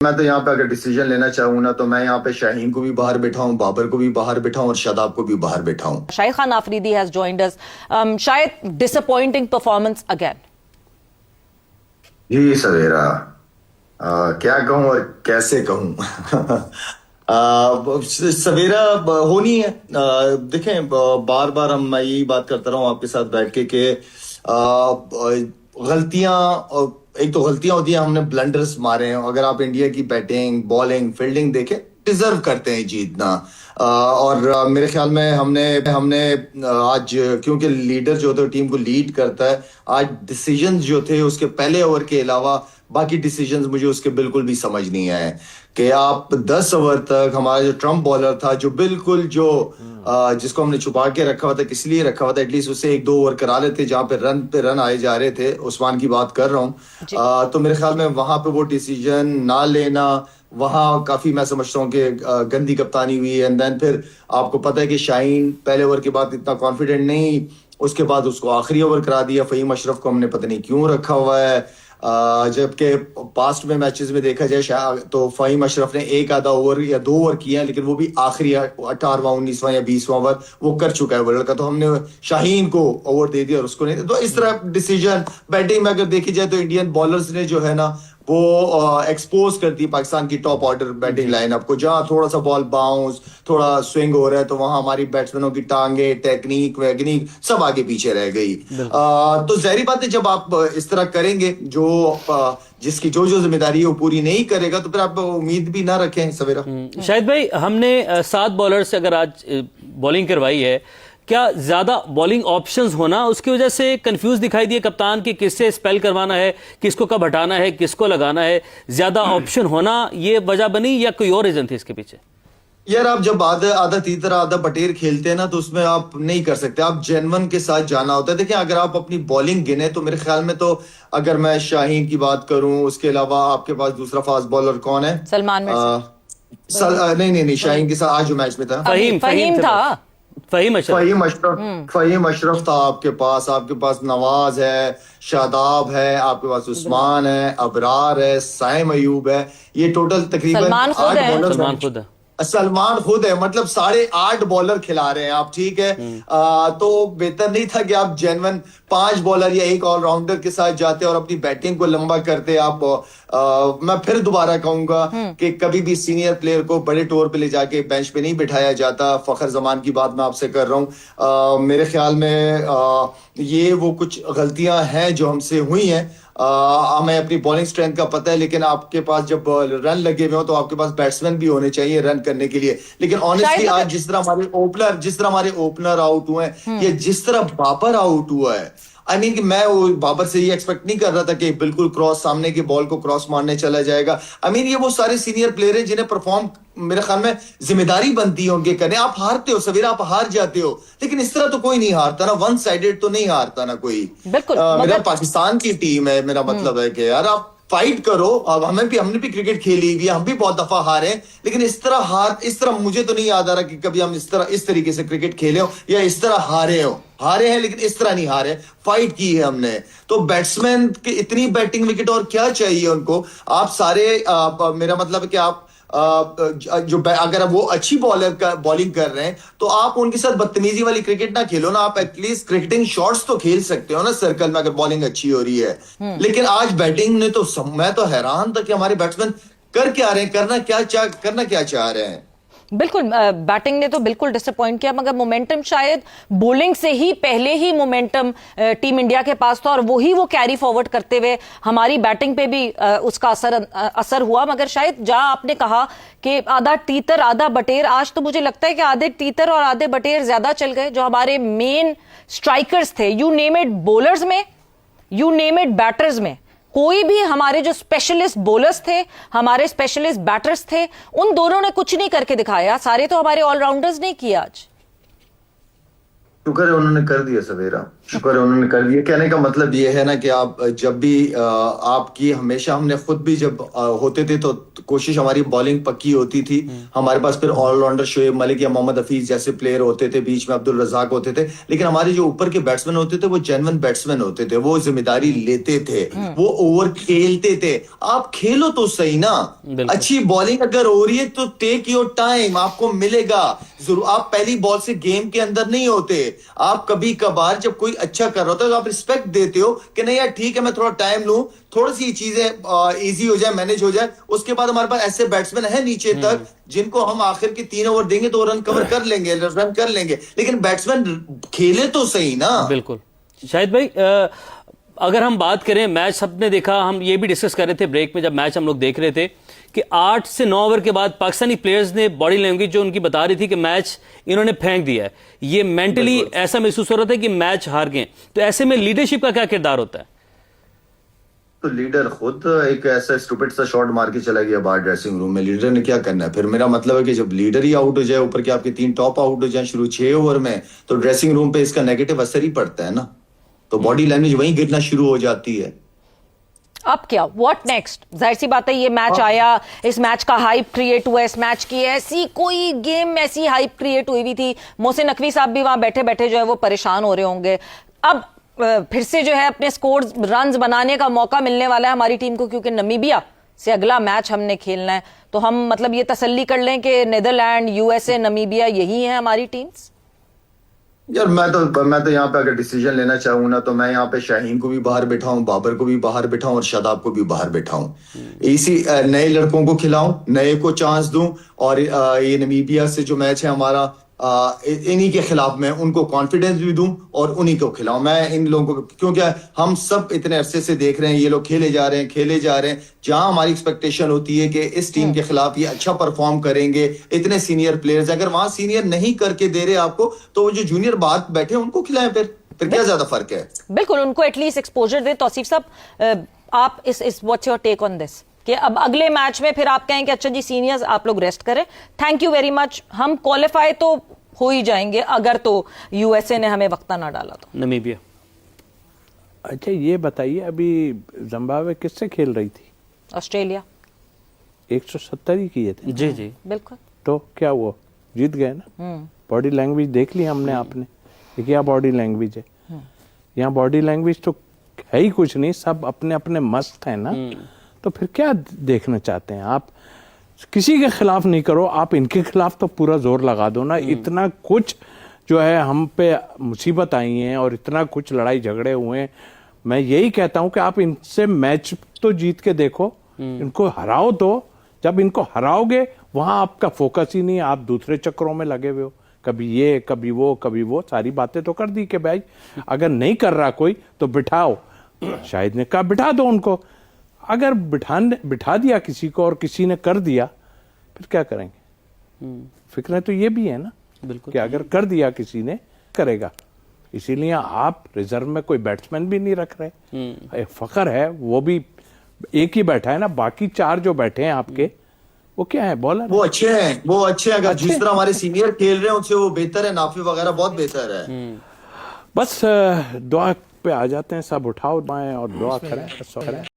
मैं तो यहाँ पे अगर डिसीजन लेना चाहूँ ना, तो मैं यहाँ पे शाहीन को भी बाहर बैठाऊँ, बाबर को भी बाहर बैठाऊँ और शादाब को भी बाहर बैठाऊँ। Shaikh Khan Afridi has joined us. Shayad, disappointing performance again. जी सवेरा, क्या कहूँ और कैसे कहूँ। सवेरा होनी है। देखें, बार बार मैं यही बात करता रहा हूँ आपके साथ बैठ के कि गलतियां, एक तो गलतियां होती हैं, हमने ब्लंडर्स मारे हैं। अगर आप इंडिया की बैटिंग, बॉलिंग, फील्डिंग देखें, डिजर्व करते हैं जीतना। और मेरे ख्याल में हमने हमने आज, क्योंकि लीडर जो थे टीम को लीड करता है, आज डिसीजंस जो थे उसके पहले ओवर के अलावा बाकी डिसीजंस मुझे उसके बिल्कुल भी समझ नहीं आए। कि आप 10 ओवर तक, हमारा जो ट्रम्प बॉलर था, जो बिल्कुल जो जिसको हमने छुपा के रखा हुआ था, किस लिए रखा हुआ था, एटलीस्ट उससे 1-2 ओवर करा लेते जहां पे रन आए जा रहे थे। उस्मान की बात कर रहा हूं। तो मेरे ख्याल में वहां पे वो डिसीजन ना लेना, वहां काफी मैं समझता हूँ कि गंदी कप्तानी हुई। एंड देन फिर आपको पता है कि शाहीन पहले ओवर के बाद इतना कॉन्फिडेंट नहीं, उसके बाद उसको आखिरी ओवर करा दिया। फहीम अशरफ को हमने पता नहीं क्यों रखा हुआ है। जबकि पास्ट में मैचेस में देखा जाए तो फहीम अशरफ ने एक आधा ओवर या 2 ओवर किया, लेकिन वो भी आखिरी 18वां, 19वां या 20वां ओवर वो कर चुका है वर्ल्ड का। तो हमने शाहीन को ओवर दे दिया और उसको नहीं। तो इस तरह डिसीजन बैटिंग में अगर देखी जाए तो इंडियन बॉलर्स ने जो है ना, वो एक्सपोज करती है पाकिस्तान की टॉप ऑर्डर बैटिंग लाइनअप को। जहां थोड़ा सा बॉल बाउंस, थोड़ा स्विंग हो रहा है, तो वहां हमारी बैट्समैनों की टांगे, टेक्निक वैगनिक सब आगे पीछे रह गई। तो जाहिर बात है, जब आप इस तरह करेंगे, जिसकी जो जिम्मेदारी है वो पूरी नहीं करेगा, तो फिर आप उम्मीद भी ना रखें सवेरा। शाहिद भाई, हमने 7 बॉलर से अगर आज बॉलिंग करवाई है, क्या ज्यादा बॉलिंग ऑप्शंस होना उसकी वजह से कंफ्यूज दिखाई दिए कप्तान की, किससे स्पेल करवाना है, किसको कब हटाना है, किसको लगाना है, ज्यादा ऑप्शन होना ये वजह बनी या कोई और रीजन थी इसके पीछे? यार, आप जब आधा तीतर आधा बटेर खेलते हैं ना, तो उसमें आप नहीं कर सकते, आप जेनवन के साथ जाना होता है। देखिए, अगर आप अपनी बॉलिंग गिने तो मेरे ख्याल में तो, अगर मैं शाहीन की बात करूं, उसके अलावा आपके पास दूसरा फास्ट बॉलर कौन है? सलमान नहीं, शाहीन के साथ आज जो मैच में था, फहीम था। फहीम अशरफ था आपके पास नवाज है, शादाब है, आपके पास उस्मान है, अबरार है, साइम अयूब है। ये टोटल तकरीबन 8 बॉलर। सलमान खुद है, मतलब 8.5 बॉलर खिला रहे हैं आप, ठीक है। तो बेहतर नहीं था कि आप जेन्युइन 5 बॉलर या एक ऑलराउंडर के साथ जाते और अपनी बैटिंग को लंबा करते आप। मैं फिर दोबारा कहूंगा कि कभी भी सीनियर प्लेयर को बड़े टूर पे ले जाके बेंच पे नहीं बिठाया जाता। फखर जमान की बात मैं आपसे कर रहा हूं। मेरे ख्याल में ये वो कुछ गलतियां हैं जो हमसे हुई हैं। हमें अपनी बॉलिंग स्ट्रेंथ का पता है, लेकिन आपके पास जब रन लगे हुए हो तो आपके पास बैट्समैन भी होने चाहिए रन करने के लिए। लेकिन ऑनेस्टली आज जिस तरह हमारे ओपनर आउट हुए हैं, या जिस तरह बाबर आउट हुआ है, आई मीन कि मैं वो बाबर से ये एक्सपेक्ट नहीं कर रहा था कि बिल्कुल क्रॉस, सामने की बॉल को क्रॉस मारने चला जाएगा। आई मीन ये वो सारे सीनियर प्लेयर हैं जिन्हें परफॉर्म, मेरे ख्याल में जिम्मेदारी बनती है उनके करने। आप हारते हो सवेरा, आप हार जाते हो, लेकिन इस तरह तो कोई नहीं हारता ना, वन साइडेड तो नहीं हारता ना कोई। बिल्कुल मेरा पाकिस्तान की टीम है, मेरा मतलब है कि यार आप फाइट करो। अब हमने भी क्रिकेट खेली हुई है, हम भी बहुत दफा हारे, लेकिन इस तरह मुझे तो नहीं याद आ रहा कि कभी हम इस तरीके से क्रिकेट खेले हो या इस तरह हारे हैं, लेकिन इस तरह नहीं हारे। फाइट की है हमने। तो बैट्समैन की इतनी बैटिंग विकेट और क्या चाहिए उनको? आप सारे मेरा मतलब है कि आप अगर वो अच्छी बॉलिंग कर रहे हैं, तो आप उनके साथ बदतमीजी वाली क्रिकेट ना खेलो ना। आप एटलीस्ट क्रिकेटिंग शॉट्स तो खेल सकते हो ना सर्कल में, अगर बॉलिंग अच्छी हो रही है। लेकिन आज बैटिंग ने तो मैं तो हैरान था कि हमारे बैट्समैन कर क्या रहे हैं, करना क्या चाह रहे हैं। बिल्कुल, बैटिंग ने तो बिल्कुल डिसअपॉइंट किया, मगर मोमेंटम शायद बॉलिंग से ही पहले ही मोमेंटम टीम इंडिया के पास था और वो कैरी फॉरवर्ड करते हुए हमारी बैटिंग पे भी उसका असर हुआ। मगर शायद जहां आपने कहा कि आधा तीतर आधा बटेर, आज तो मुझे लगता है कि आधे तीतर और आधे बटेर ज्यादा चल गए। जो हमारे मेन स्ट्राइकर्स थे, यू नेम इट, बॉलर्स में, यू नेम इट, बैटर्स में, कोई भी हमारे जो स्पेशलिस्ट बॉलर्स थे, हमारे स्पेशलिस्ट बैटर्स थे, उन दोनों ने कुछ नहीं करके दिखाया। सारे तो हमारे ऑलराउंडर्स ने किया आज। शुक्र है उन्होंने कर दिया सवेरा। शुक्र है उन्होंने कर दिया। कहने का मतलब ये है ना कि आप जब भी आपकी हमेशा हमने खुद भी जब होते थे तो कोशिश हमारी बॉलिंग पक्की होती थी। हमारे पास फिर ऑलराउंडर शोएब मलिक या मोहम्मद हफीज जैसे प्लेयर होते थे, बीच में अब्दुल रजाक होते थे, लेकिन हमारे जो ऊपर के बैट्समैन होते थे वो जेन्युइन बैट्समैन होते थे, वो जिम्मेदारी लेते थे, वो ओवर खेलते थे। आप खेलो तो सही ना, अच्छी बॉलिंग अगर हो रही है तो टेक योर टाइम, आपको मिलेगा जरूर। आप पहली बॉल से गेम के अंदर नहीं होते, आप कभी कभार जब कोई अच्छा कर रहा होता है तो आप रिस्पेक्ट देते हो कि नहीं यार ठीक है मैं थोड़ा टाइम लूं, थोड़ी सी चीजें इजी हो जाए, मैनेज हो जाए। उसके बाद हमारे पास ऐसे बैट्समैन है नीचे तक जिनको हम आखिर के 3 ओवर देंगे तो रन कवर कर लेंगे, रन कर लेंगे, लेकिन बैट्समैन खेले तो सही ना। बिल्कुल। शाहिद भाई, अगर हम बात करें मैच, सबने देखा, हम ये भी डिस्कस कर रहे थे ब्रेक में जब मैच हम लोग देख रहे थे कि 8 से 9 ओवर के बाद पाकिस्तानी प्लेयर्स ने बॉडी लैंग्वेज जो उनकी बता रही थी कि मैच इन्होंने फेंक दिया है, ये मेंटली ऐसा महसूस हो रहा था कि मैच हार गए। तो ऐसे में लीडरशिप का क्या किरदार होता है? तो लीडर खुद एक ऐसा स्टूपिड सा शॉट मार के चला गया बाहर ड्रेसिंग रूम में, लीडर ने क्या करना है फिर? मेरा मतलब है कि जब लीडर ही आउट हो जाए, ऊपर के आपके 3 टॉप आउट हो जाए शुरू 6 ओवर में, तो ड्रेसिंग रूम पे इसका नेगेटिव असर ही पड़ता है ना, तो बॉडी लैंग्वेज वहीं गिरना शुरू हो जाती है। अब क्या, व्हाट नेक्स्ट? जाहिर सी बात है ये मैच आया, इस मैच का हाइप क्रिएट हुआ, इस मैच की ऐसी कोई गेम ऐसी हाइप क्रिएट हुई थी, मोहसिन नकवी साहब भी वहां बैठे बैठे जो है वो परेशान हो रहे होंगे। अब फिर से जो है अपने स्कोर रन्स बनाने का मौका मिलने वाला है हमारी टीम को, क्योंकि नमीबिया से अगला मैच हमने खेलना है। तो हम मतलब ये तसल्ली कर लें कि नीदरलैंड, यूएसए, नमीबिया यही है हमारी टीम्स। यार मैं तो यहाँ पे अगर डिसीजन लेना चाहूँ ना, तो मैं यहाँ पे शाहीन को भी बाहर बैठाऊं, बाबर को भी बाहर बैठाऊं और शादाब को भी बाहर बैठाऊं। इसी नए लड़कों को खिलाऊं, नए को चांस दूं, और ये नमीबिया से जो मैच है हमारा, इन्हीं के खिलाफ मैं उनको कॉन्फिडेंस भी दूं और उन्हीं को खिलाऊं। मैं इन लोगों को, क्योंकि हम सब इतने अरसे से देख रहे हैं ये लोग खेले जा रहे हैं, जहां हमारी एक्सपेक्टेशन होती है कि इस टीम के खिलाफ ये अच्छा परफॉर्म करेंगे, इतने सीनियर प्लेयर्स, अगर वहां सीनियर नहीं करके दे रहे आपको, तो वो जो जूनियर बाहर बैठे उनको खिलाएं, फिर क्या ज्यादा फर्क है? बिल्कुल, उनको एटलीस्ट एक्सपोजर दे। तौसीफ साहब, आप इस what's your take on this कि अब अगले मैच में फिर आप कहें कि अच्छा जी सीनियर्स आप लोग रेस्ट करें, थैंक यू वेरी मच, हम क्वालिफाई तो हो ही जाएंगे अगर तो यूएसए ने हमें वक्ता ना डाला तो। नमीबिया। अच्छा ये बताइए, अभी जिम्बाब्वे किससे खेल रही थी? ऑस्ट्रेलिया। 170 ही किए थे। जी जी बिल्कुल। तो क्या वो जीत गए ना? बॉडी लैंग्वेज देख ली हमने, आपने कि क्या बॉडी लैंग्वेज है। यहाँ बॉडी लैंग्वेज तो है ही कुछ नहीं, सब अपने अपने मस्त है ना। तो फिर क्या देखना चाहते हैं आप? किसी के खिलाफ नहीं करो, आप इनके खिलाफ तो पूरा जोर लगा दो ना। इतना कुछ जो है हम पे मुसीबत आई है और इतना कुछ लड़ाई झगड़े हुए हैं, मैं यही कहता हूं कि आप इनसे मैच तो जीत के देखो, इनको हराओ। तो जब इनको हराओगे वहां आपका फोकस ही नहीं, आप दूसरे चक्करों में लगे हुए हो, कभी ये कभी वो सारी बातें तो कर दी कि भाई अगर नहीं कर रहा कोई तो बिठाओ। शाहिद ने कहा बिठा दो उनको। अगर बिठा दिया किसी को और किसी ने कर दिया, फिर क्या करेंगे? फिक्र तो ये भी है ना, बिल्कुल, कि अगर कर दिया किसी ने, करेगा। इसीलिए आप रिजर्व में कोई बैट्समैन भी नहीं रख रहे। फखर है, वो भी एक ही बैठा है ना, बाकी 4 जो बैठे हैं आपके वो क्या है? बॉलर। वो अच्छे हैं अगर जिस तरह हमारे सीनियर खेल रहे हैं उनसे वो बेहतर है, नाफी वगैरह बहुत बेहतर है। बस दुआ पे आ जाते हैं सब, उठाओ बाएं और दुआ करें।